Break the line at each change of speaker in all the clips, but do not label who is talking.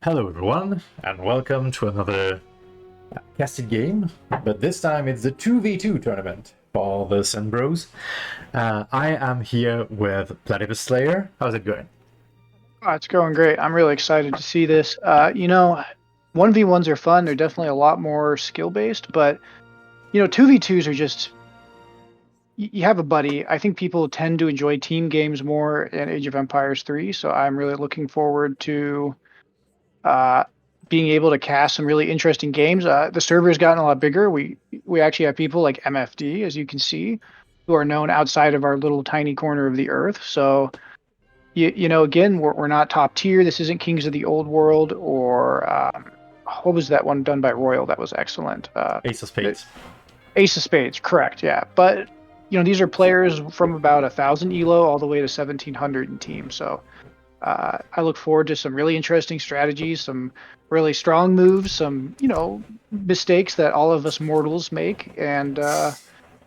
Hello everyone, and welcome to another casted game, but this time it's the 2v2 tournament for the Sunbros. I am here with Platypus Slayer. How's it going?
Oh, it's going great. I'm really excited to see this. 1v1s are fun. They're definitely a lot more skill based, but 2v2s are just you have a buddy. I think people tend to enjoy team games more in Age of Empires 3, so I'm really looking forward to uh, being able to cast some really interesting games. The server has gotten a lot bigger. We actually have people like MFD, as you can see, who are known outside of our little tiny corner of the earth. So again, we're not top tier. This isn't Kings of the Old World or what was that one done by Royal that was excellent?
Ace of
The
Spades.
Ace of Spades, correct? Yeah, but these are players from about 1,000 elo all the way to 1,700 in team. So I look forward to some really interesting strategies, some really strong moves, some mistakes that all of us mortals make, and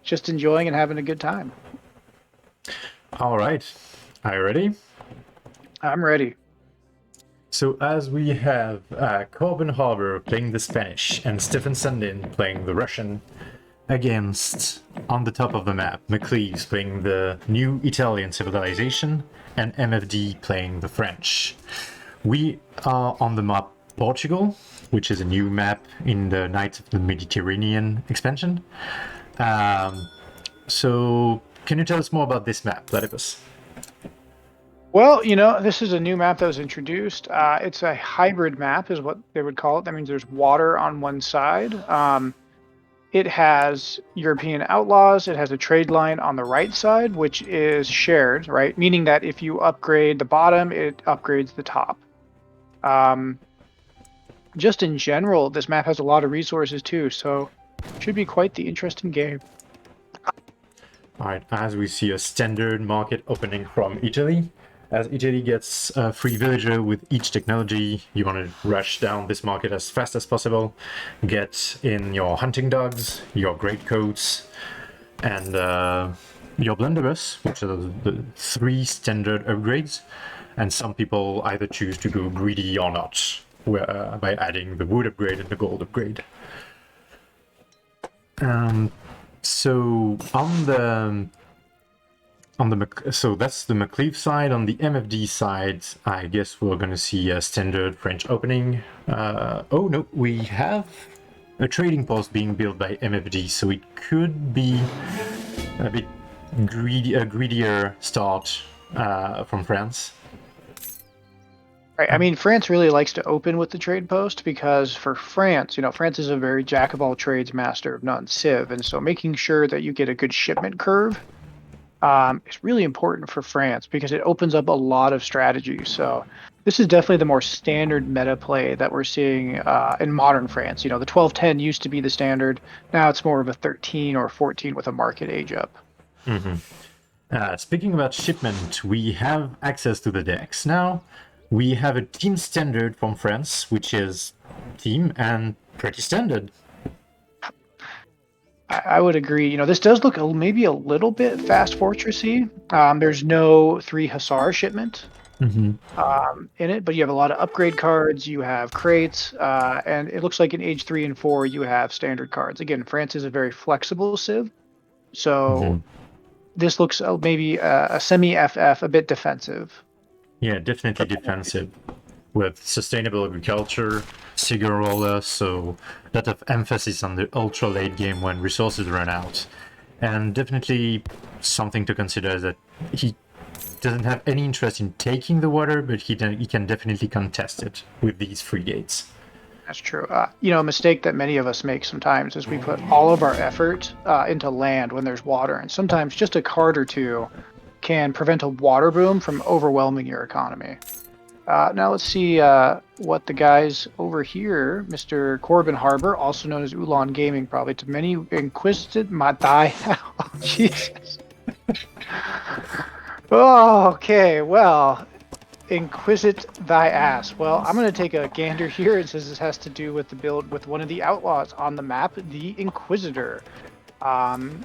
just enjoying and having a good time.
Alright, are you ready?
I'm ready.
So as we have Corban Harbor playing the Spanish and Stephensundin playing the Russian against, on the top of the map, McCleves playing the new Italian civilization and MFD playing the French. We are on the map Portugal, which is a new map in the Knights of the Mediterranean expansion. So, can you tell us more about this map, Platypus?
Well, this is a new map that was introduced. It's a hybrid map, is what they would call it. That means there's water on one side. It has European outlaws. It has a trade line on the right side, which is shared, right? Meaning that if you upgrade the bottom, it upgrades the top. Um, just in general, this map has a lot of resources too, so it should be quite the interesting game.
Alright, as we see a standard market opening from Italy. As Italy gets a free villager with each technology, you want to rush down this market as fast as possible. Get in your hunting dogs, your greatcoats, and your blunderbuss, which are the three standard upgrades. And some people either choose to go greedy or not, by adding the wood upgrade and the gold upgrade. So so that's the McCleves side. On the MFD side, I guess we're gonna see a standard French opening. Oh no, we have a trading post being built by MFD, so it could be a bit a greedier start from France.
Right. I mean, France really likes to open with the trade post because for France, France is a very jack of all trades, master of none civ, and so making sure that you get a good shipment curve is really important for France because it opens up a lot of strategies. So this is definitely the more standard meta play that we're seeing in modern France. The 12-10 used to be the standard. Now it's more of a 13 or 14 with a market age up.
Speaking about shipment, we have access to the decks now. We have a team standard from France, which is team and pretty standard.
I would agree. This does look maybe a little bit fast fortressy. There's no 3 Hussar shipment in it, but you have a lot of upgrade cards. You have crates, and it looks like in Age 3 and 4 you have standard cards. Again, France is a very flexible civ, so this looks maybe a semi FF, a bit defensive.
Yeah, definitely defensive with sustainable agriculture, Sigarola, so a lot of emphasis on the ultra late game when resources run out. And definitely something to consider is that he doesn't have any interest in taking the water, but he can definitely contest it with these free gates.
That's true. A mistake that many of us make sometimes is we put all of our effort into land when there's water, and sometimes just a card or two can prevent a water boom from overwhelming your economy. Now let's see what the guys over here, Mr. Corban Harbor, also known as Uhlan Gaming, probably to many inquisitive Matai. Oh, Jesus. Oh, okay, well, inquisit thy ass. Well, I'm going to take a gander here. It says this has to do with the build with one of the outlaws on the map, the Inquisitor. Um,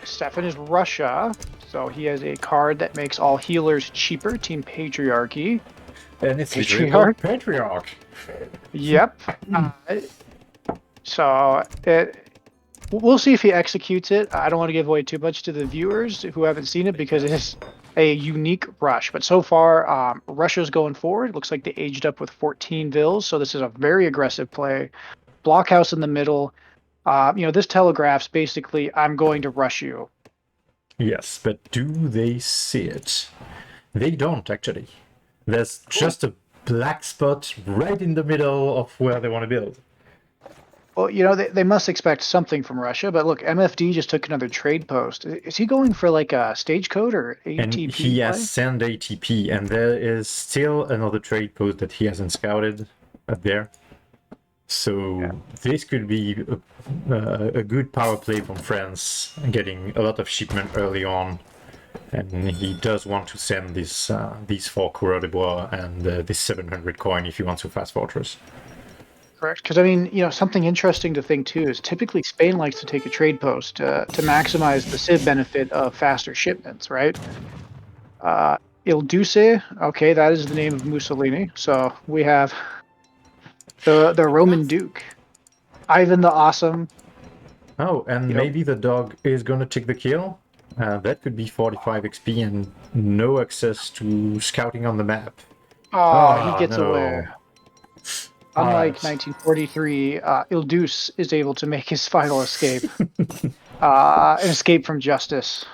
Stefan is Russia, so he has a card that makes all healers cheaper, Team Patriarchy.
And it's literally
Patriarch.
called Patriarch.
Yep. So we'll see if he executes it. I don't want to give away too much to the viewers who haven't seen it because it is a unique rush. But so far, Russia's going forward. Looks like they aged up with 14 vills, so this is a very aggressive play. Blockhouse in the middle. This telegraphs basically, I'm going to rush you.
Yes, but do they see it? They don't, actually. There's just a black spot right in the middle of where they want to build.
Well, they must expect something from Russia, but look, MFD just took another trade post. Is he going for like a stage code or
And
ATP
he has
play?
sent ATP, and there is still another trade post that he hasn't scouted up there. So this could be a good power play from France, getting a lot of shipment early on. And he does want to send these 4 Coureurs de Bois and this 700 coin if he wants to fast fortress.
Correct. Because, something interesting to think too is typically Spain likes to take a trade post to maximize the civ benefit of faster shipments, right? Il Duce, okay, that is the name of Mussolini. So we have the Roman Duke, Ivan the Awesome.
Oh, and maybe the dog is going to take the kill. That could be 45 XP and no access to scouting on the map.
He gets
no.
away. Unlike 1943, Il Duce is able to make his final escape. An escape from justice.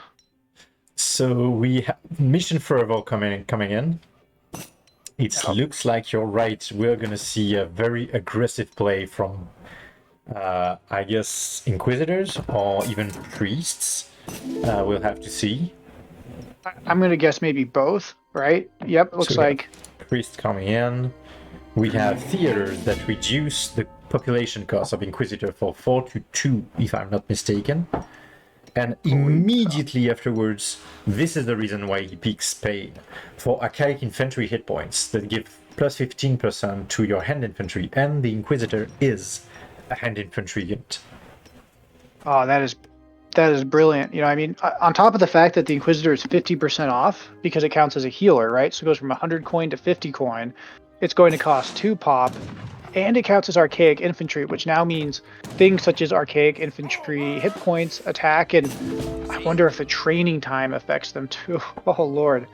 So we have Mission Fervor coming in. It looks like you're right. We're going to see a very aggressive play from, I guess, Inquisitors or even Priests. We'll have to see.
I'm going to guess maybe both, right? Yep, looks like.
Priest coming in. We have Theaters that reduce the population cost of Inquisitor for 4 to 2, if I'm not mistaken. And immediately afterwards, this is the reason why he picks Spain. For archaic infantry hit points that give plus 15% to your hand infantry, and the Inquisitor is a hand infantry unit.
Oh, that is brilliant. On top of the fact that the Inquisitor is 50% off because it counts as a healer, right? So it goes from 100 coin to 50 coin. It's going to cost 2 pop, and it counts as archaic infantry, which now means things such as archaic infantry hit points, attack, and I wonder if the training time affects them too. Oh, Lord.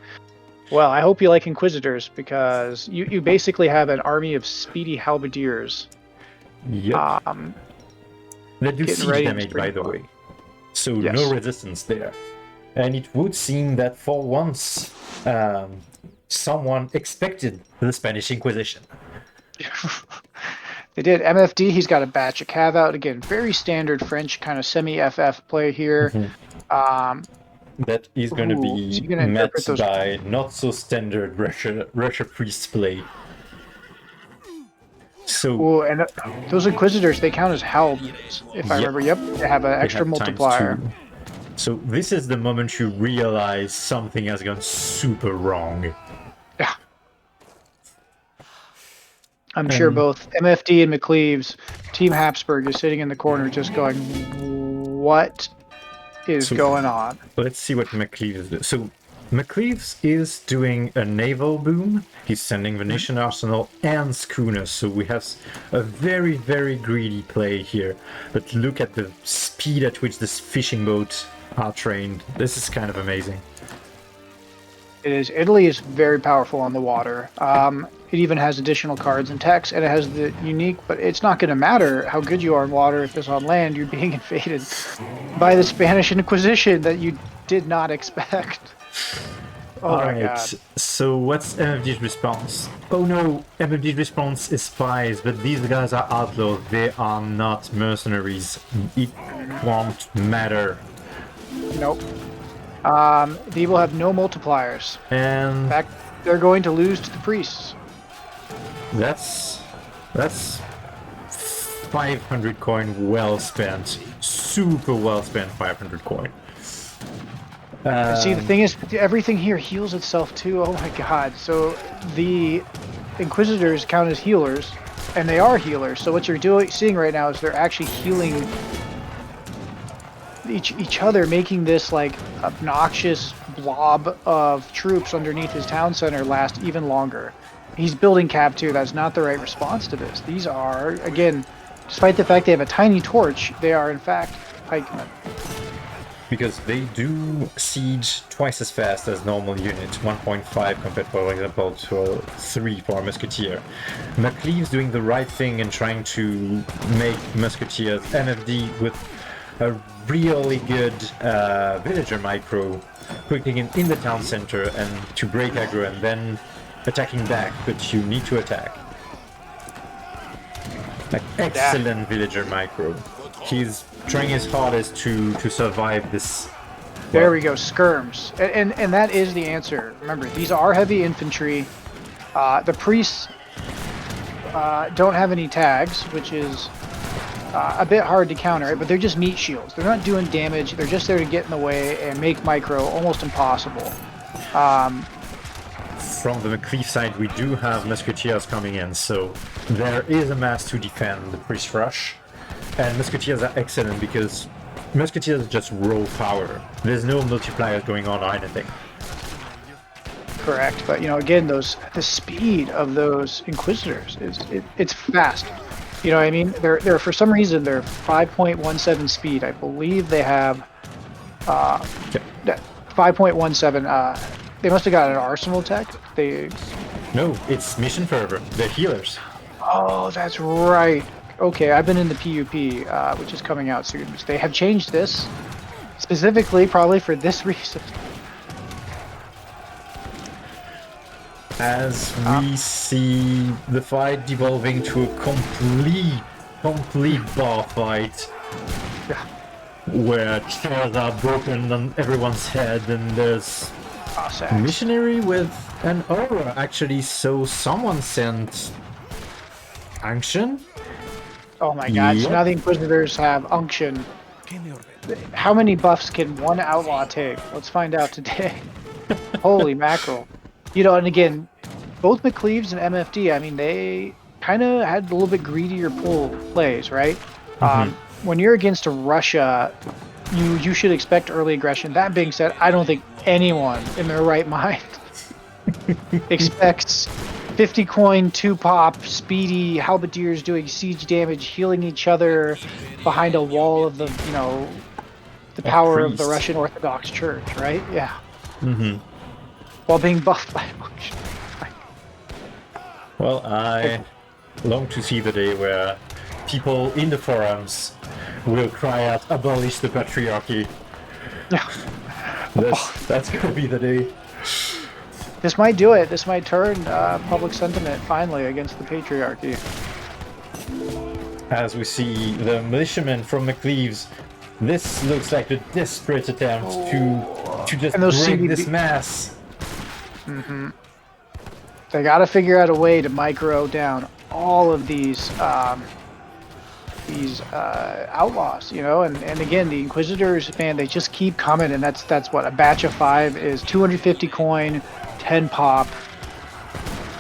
Well, I hope you like Inquisitors because you basically have an army of speedy halberdiers.
Yep. That do siege damage, by the way. So no resistance there. And it would seem that for once, someone expected the Spanish Inquisition.
They did. MFD, he's got a batch of cav out. Again, very standard French kind of semi-FF play here.
That is going to be met by not so standard Russia priest play. So,
and those Inquisitors, they count as halberds, if I remember. Yep, they have an extra multiplier.
So this is the moment you realize something has gone super wrong.
Yeah. I'm sure both MFD and McCleves, Team Habsburg is sitting in the corner just going, what is going on?
Let's see what McCleves does. So McCleves is doing a naval boom. He's sending Venetian arsenal and schooners. So we have a very, very greedy play here. But look at the speed at which this fishing boats are trained. This is kind of amazing.
It is. Italy is very powerful on the water. It even has additional cards and text, and it has the unique, but it's not going to matter how good you are in water if it's on land. You're being invaded by the Spanish Inquisition that you did not expect. Oh my God.
So what's MFD's response? Oh no, MFD's response is spies, but these guys are outlaws. They are not mercenaries. It won't matter.
Nope. They will have no multipliers.
And
in fact, they're going to lose to the priests.
That's 500 coin well spent. Super well spent 500 coin.
See, the thing is, everything here heals itself too. Oh my God. So the Inquisitors count as healers, and they are healers. So what you're seeing right now is they're actually healing each other, making this like obnoxious blob of troops underneath his town center last even longer. he's building Cap 2. That's not the right response to this. These are, again, despite the fact they have a tiny torch, they are in fact pikemen.
Because they do siege twice as fast as normal units, 1.5 compared, for example, to 3 for a musketeer. McCleves doing the right thing and trying to make musketeers MFD with a really good villager micro, quickly in the town center and to break aggro and then attacking back, but you need to attack. Like, excellent villager micro. He's trying his hardest to survive this.
There we go, skirms. And that is the answer. Remember, these are heavy infantry. The priests don't have any tags, which is a bit hard to counter, right? But they're just meat shields. They're not doing damage. They're just there to get in the way and make micro almost impossible.
From the McCleave side, we do have musketeers coming in, so there is a mass to defend the priest rush. And musketeers are excellent because musketeers just raw power. There's no multipliers going on or anything.
Correct, but again, the speed of those inquisitors it's fast. You know what I mean? They're for some reason they're 5.17 speed. I believe they have 5.17. They must have got an arsenal tech.
No, it's mission fervor. They're healers.
Oh, that's right. Okay, I've been in the PUP, which is coming out soon. They have changed this specifically, probably for this reason.
As we see the fight devolving to a complete bar fight, where chairs are broken on everyone's head, and there's a missionary with an aura. Actually, so someone sent unction.
Oh my god,
Yep.
so now the Inquisitors have unction. How many buffs can one outlaw take? Let's find out today. Holy mackerel. And again, both McCleves and MFD, I mean, they kind of had a little bit greedier pull plays, right? When you're against Russia, you should expect early aggression. That being said, I don't think anyone in their right mind expects 50 coin, 2 pop, speedy halberdiers doing siege damage, healing each other behind a wall of the power of the Russian Orthodox Church, right? Yeah. While being buffed by function.
Well, I long to see the day where people in the forums will cry out, "Abolish the patriarchy." That's gonna be the day.
This might do it. This might turn public sentiment finally against the patriarchy.
As we see the militiamen from McCleves, this looks like a desperate attempt to just break this mass.
They got to figure out a way to micro down all of these outlaws, and again, the Inquisitors, man, they just keep coming, and that's what a batch of 5 is: 250 coin, 10 pop,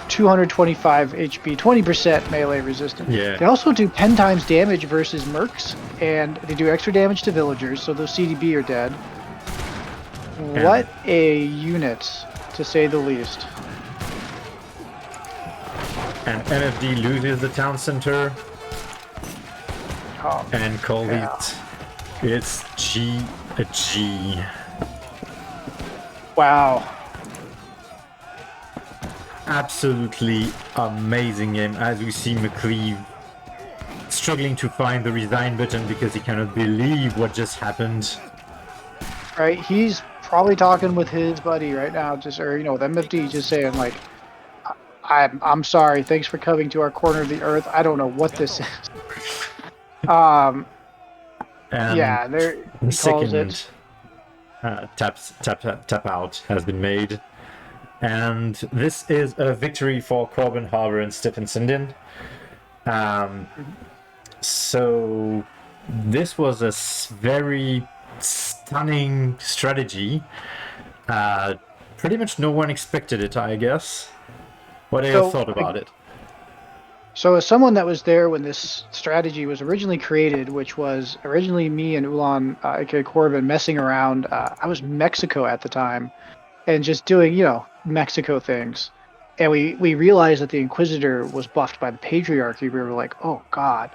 225 HP, 20% melee resistance.
Yeah.
They also do 10 times damage versus mercs, and they do extra damage to villagers, so those CDB are dead. What a unit, to say the least.
And NFD loses the town center.
Oh,
and call it. It's G.
Wow.
Absolutely amazing game, as we see McCleave struggling to find the resign button because he cannot believe what just happened.
Right, he's probably talking with his buddy right now, with MFD, just saying like, I'm sorry, thanks for coming to our corner of the earth. I don't know what this is. Yeah, there. He calls it.
Tap out has been made, and this is a victory for Corban Harbor and Stephensundin. So this was a very stunning strategy. Pretty much no one expected it, I guess. What are your thoughts about it?
So as someone that was there when this strategy was originally created, which was originally me and Uhlan, a.k.a. Corban, messing around, I was in Mexico at the time, and just doing, Mexico things. and we realized that the Inquisitor was buffed by the Patriarchy. We were like, oh God.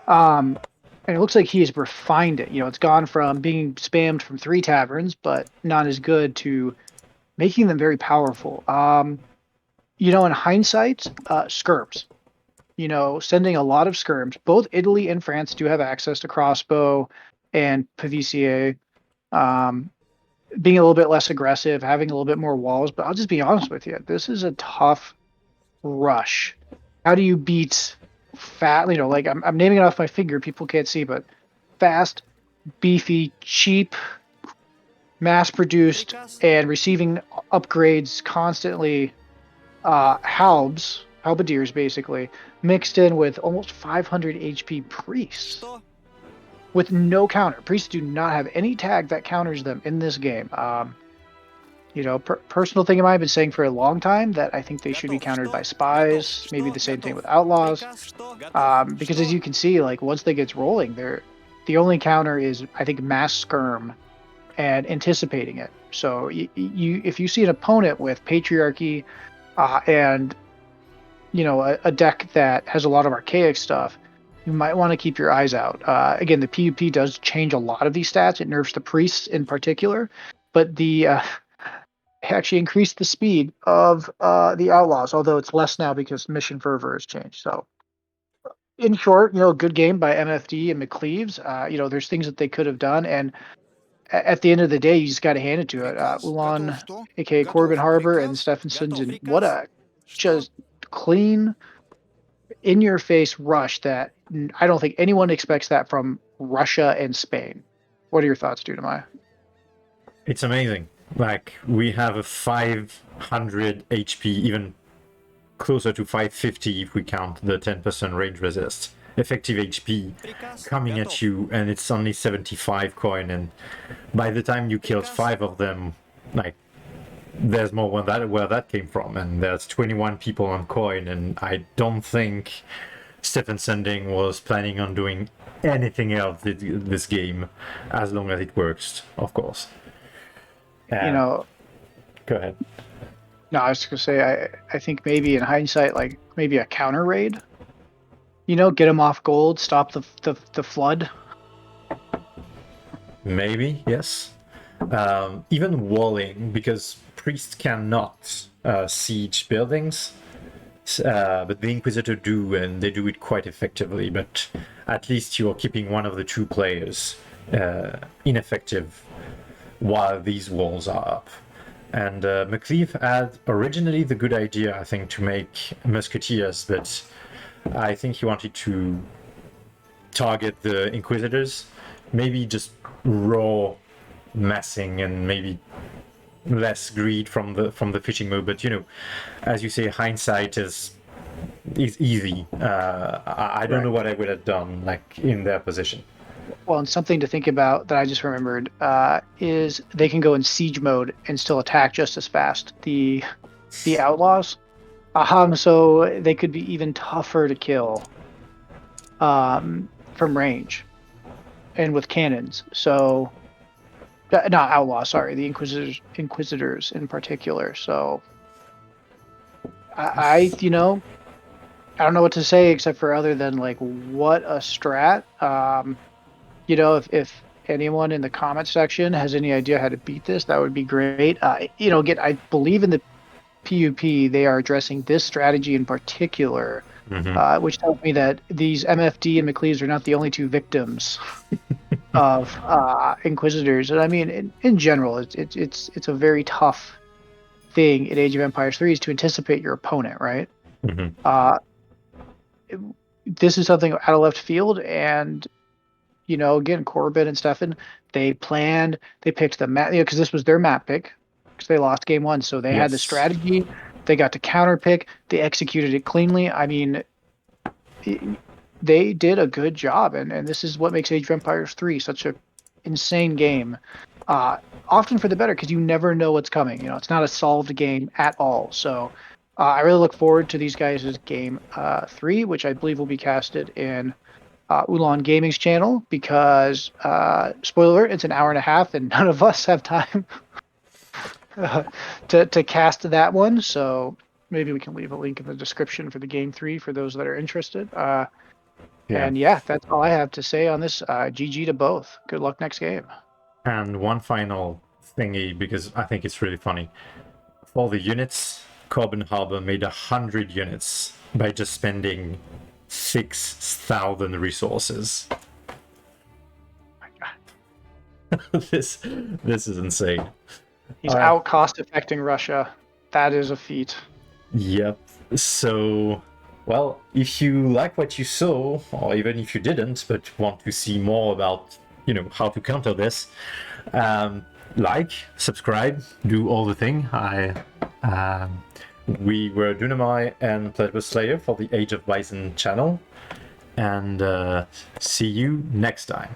Um, and it looks like he has refined it. It's gone from being spammed from 3 taverns, but not as good, to making them very powerful. In hindsight, skirms. Sending a lot of skirms. Both Italy and France do have access to crossbow and PVCA. Um, being a little bit less aggressive, having a little bit more walls. But I'll just be honest with you, this is a tough rush. How do you beat fat? Like I'm naming it off my finger. People can't see, but fast, beefy, cheap, mass produced, and receiving upgrades constantly. Halberdiers basically, mixed in with almost 500 HP priests with no counter. Priests do not have any tag that counters them in this game. Personal thing of mine, I've been saying for a long time that I think they should be countered by spies. Maybe the same thing with outlaws. Because as you can see, like once they get rolling, the only counter is, I think, mass skirm and anticipating it. So if you see an opponent with patriarchy and a deck that has a lot of archaic stuff, you might want to keep your eyes out. Again, the PUP does change a lot of these stats. It nerfs the priests in particular, but the actually increased the speed of the outlaws, although it's less now because mission fervor has changed. So in short, good game by MFD and McCleves. There's things that they could have done, and at the end of the day, you just got to hand it to it. Uhlan, a.k.a. Corban Harbor, and Stephensundin. What a just clean, in-your-face rush that I don't think anyone expects that from Russia and Spain. What are your thoughts, Dunamai?
It's amazing. Like, we have a 500 HP, even closer to 550 if we count the 10% range resist. Effective HP coming at you, and it's only 75 coin, and by the time you killed 5 of them, like, there's more where that came from, and there's 21 people on coin, and I don't think Stephensundin was planning on doing anything else this game, as long as it works, of course.
You know,
Go ahead.
no, I was just gonna say, I think maybe in hindsight, like maybe a counter raid. Get them off gold, stop the flood.
Maybe, yes. Even walling, because priests cannot siege buildings, but the Inquisitor do, and they do it quite effectively. But at least you're keeping one of the 2 players ineffective while these walls are up. And McCleves had originally the good idea, I think, to make musketeers, but I think he wanted to target the Inquisitors, maybe just raw massing and maybe less greed from the fishing mode. But as you say, hindsight is easy. I don't know what I would have done like in their position.
Well, and something to think about that I just remembered is they can go in siege mode and still attack just as fast. The outlaws, so they could be even tougher to kill from range and with cannons. So not outlaws, sorry, the inquisitors in particular. So I don't know what to say except for other than like what a strat. If anyone in the comment section has any idea how to beat this, that would be great. Again, I believe in the PUP, they are addressing this strategy in particular, which tells me that these MFD and McCleves are not the only 2 victims of Inquisitors. And I mean, in general, it's a very tough thing in Age of Empires 3 is to anticipate your opponent, right? This is something out of left field, and again, Corban and Stefan, they planned, they picked the map, because this was their map pick, because they lost game 1, so they had the strategy, they got to counter pick, they executed it cleanly. I mean, they did a good job, and this is what makes Age of Empires 3 such a insane game. Often for the better, because you never know what's coming. It's not a solved game at all. So I really look forward to these guys' game 3, which I believe will be casted in Uhlan Gaming's channel, because spoiler alert, it's an hour and a half, and none of us have time to cast that one. So maybe we can leave a link in the description for the game 3 for those that are interested.
Yeah.
And yeah, that's all I have to say on this. GG to both. Good luck next game.
And one final thingy, because I think it's really funny. For the units, Corban Harbor made 100 units by just spending 6,000 resources.
My God.
this is insane.
He's
All right.
out cost affecting Russia. That is a feat.
Yep. So, well, if you like what you saw, or even if you didn't, but want to see more about, how to counter this, like, subscribe, do all the thing. We were Dunamai and Platypus Slayer for the Age of Bison channel, and see you next time.